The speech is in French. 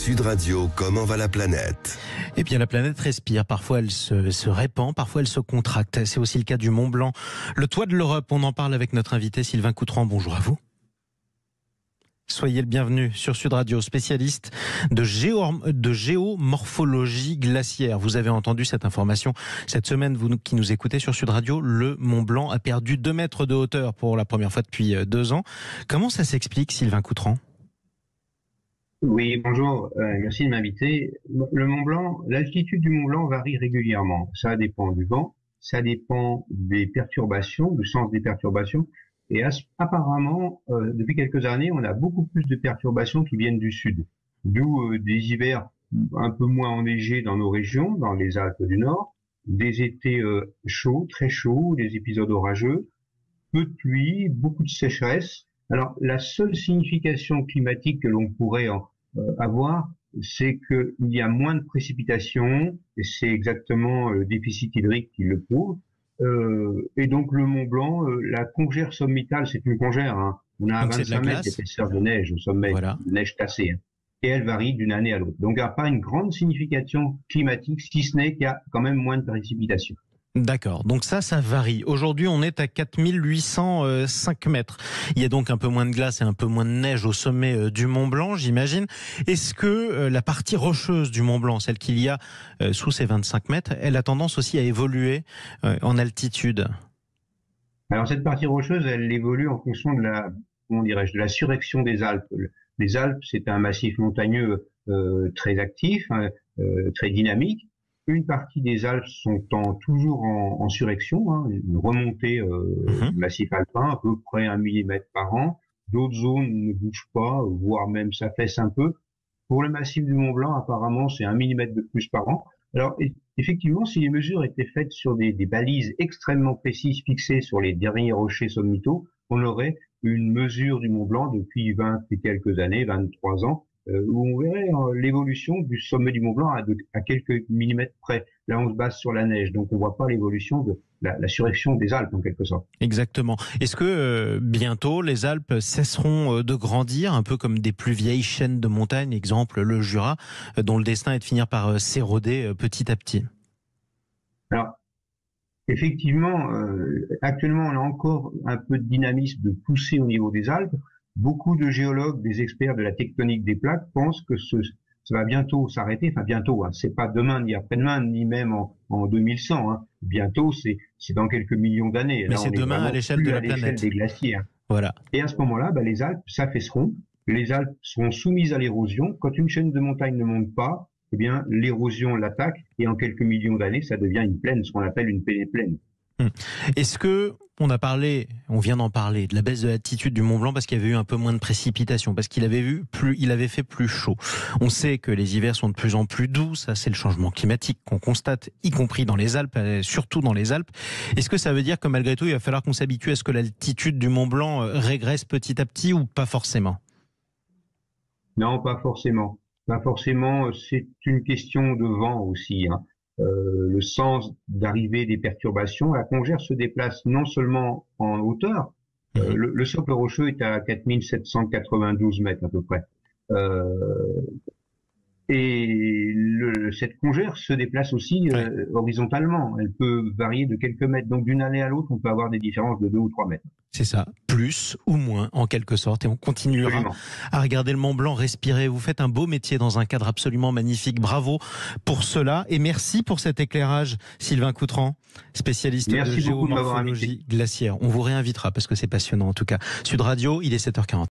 Sud Radio, comment va la planète? Eh bien, la planète respire. Parfois, elle se répand, parfois, elle se contracte. C'est aussi le cas du Mont Blanc. Le toit de l'Europe, on en parle avec notre invité Sylvain Coutran. Bonjour à vous. Soyez le bienvenu sur Sud Radio, spécialiste de géomorphologie glaciaire. Vous avez entendu cette information cette semaine, vous qui nous écoutez sur Sud Radio. Le Mont Blanc a perdu 2 mètres de hauteur pour la première fois depuis 2 ans. Comment ça s'explique, Sylvain Coutran ? Oui, bonjour, merci de m'inviter. Le Mont Blanc, l'altitude du Mont Blanc varie régulièrement. Ça dépend du vent, ça dépend des perturbations, du sens des perturbations. Et apparemment, depuis quelques années, on a beaucoup plus de perturbations qui viennent du sud. D'où des hivers un peu moins enneigés dans nos régions, dans les Alpes du Nord, des étés chauds, très chauds, des épisodes orageux, peu de pluie, beaucoup de sécheresse. Alors, la seule signification climatique que l'on pourrait avoir, c'est qu'il y a moins de précipitations, et c'est exactement le déficit hydrique qui le prouve. Et donc le Mont Blanc, la congère sommitale, c'est une congère, hein. On a 25 mètres d'épaisseur de neige au sommet, voilà. De neige tassée, hein. Et elle varie d'une année à l'autre. Donc il n'y a pas une grande signification climatique, si ce n'est qu'il y a quand même moins de précipitations. D'accord, donc ça varie. Aujourd'hui, on est à 4805 mètres. Il y a donc un peu moins de glace et un peu moins de neige au sommet du Mont Blanc, j'imagine. Est-ce que la partie rocheuse du Mont Blanc, celle qu'il y a sous ces 25 mètres, elle a tendance aussi à évoluer en altitude ? Alors cette partie rocheuse, elle évolue en fonction de de la surrection des Alpes. Les Alpes, c'est un massif montagneux très actif, très dynamique. Une partie des Alpes sont toujours en surrection, hein, une remontée du massif alpin, à peu près 1 millimètre par an. D'autres zones ne bougent pas, voire même s'affaissent un peu. Pour le massif du Mont Blanc, apparemment, c'est 1 millimètre de plus par an. Alors, effectivement, si les mesures étaient faites sur des balises extrêmement précises fixées sur les derniers rochers sommitaux, on aurait une mesure du Mont Blanc depuis 20 et quelques années, 23 ans, où on verrait l'évolution du sommet du Mont Blanc à quelques millimètres près. Là, on se base sur la neige, donc on voit pas l'évolution de la surrection des Alpes, en quelque sorte. Exactement. Est-ce que bientôt, les Alpes cesseront de grandir, un peu comme des plus vieilles chaînes de montagnes, exemple le Jura, dont le destin est de finir par s'éroder petit à petit ? Alors, effectivement, actuellement, on a encore un peu de dynamisme de poussée au niveau des Alpes. Beaucoup de géologues, des experts de la tectonique des plaques pensent que ça va bientôt s'arrêter. Enfin, bientôt, hein. C'est pas demain, ni après-demain, ni même en 2100. Hein. Bientôt, c'est dans quelques millions d'années. Mais là, c'est demain à l'échelle de la planète. Des glaciers. Hein. Voilà. Et à ce moment-là, les Alpes s'affaisseront. Les Alpes seront soumises à l'érosion. Quand une chaîne de montagnes ne monte pas, eh bien, l'érosion l'attaque. Et en quelques millions d'années, ça devient une plaine, ce qu'on appelle une pénéplaine. Est-ce que on vient d'en parler, de la baisse de l'altitude du Mont Blanc parce qu'il y avait eu un peu moins de précipitations, parce qu'il avait fait plus chaud. On sait que les hivers sont de plus en plus doux, ça c'est le changement climatique qu'on constate, y compris dans les Alpes, surtout dans les Alpes. Est-ce que ça veut dire que malgré tout, il va falloir qu'on s'habitue à ce que l'altitude du Mont Blanc régresse petit à petit ou pas forcément ? Non, pas forcément. Pas forcément, c'est une question de vent aussi, hein. Le sens d'arrivée des perturbations, la congère se déplace non seulement en hauteur, le socle rocheux est à 4792 mètres à peu près, et cette congère se déplace aussi horizontalement, elle peut varier de quelques mètres, donc d'une année à l'autre on peut avoir des différences de 2 ou 3 mètres. C'est ça, plus ou moins en quelque sorte, et on continuera à regarder le Mont Blanc respirer. Vous faites un beau métier dans un cadre absolument magnifique, bravo pour cela, et merci pour cet éclairage Sylvain Coutran, spécialiste de géomorphologie glaciaire. On vous réinvitera parce que c'est passionnant en tout cas. Sud Radio, il est 7h40.